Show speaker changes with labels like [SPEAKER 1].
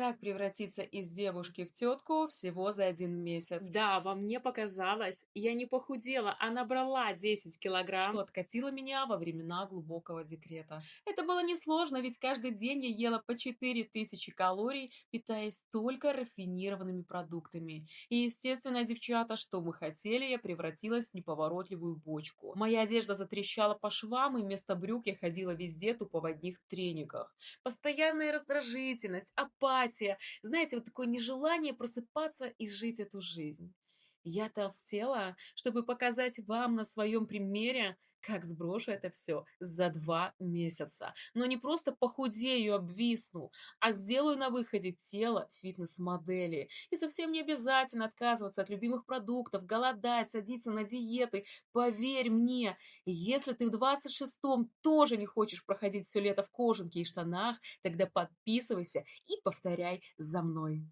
[SPEAKER 1] Как превратиться из девушки в тетку всего за 1 месяц?
[SPEAKER 2] Да, во мне показалось, я не похудела, а набрала 10
[SPEAKER 1] Что
[SPEAKER 2] килограмм.
[SPEAKER 1] откатило меня во времена глубокого декрета. Это было несложно, ведь каждый день я ела по 4000 калорий, питаясь только рафинированными продуктами. И, естественно, девчата, что мы хотели, я превратилась в неповоротливую бочку. Моя одежда затрещала по швам, и вместо брюк я ходила везде тупо в одних трениках. Постоянная раздражительность, апатия, знаете, вот такое нежелание просыпаться и жить эту жизнь. Я толстела, чтобы показать вам на своем примере, как сброшу это все за 2 месяца. Но не просто похудею, обвисну, а сделаю на выходе тело фитнес-модели. И совсем не обязательно отказываться от любимых продуктов, голодать, садиться на диеты. Поверь мне, если ты в 26-м тоже не хочешь проходить все лето в кожанке и штанах, тогда подписывайся и повторяй за мной.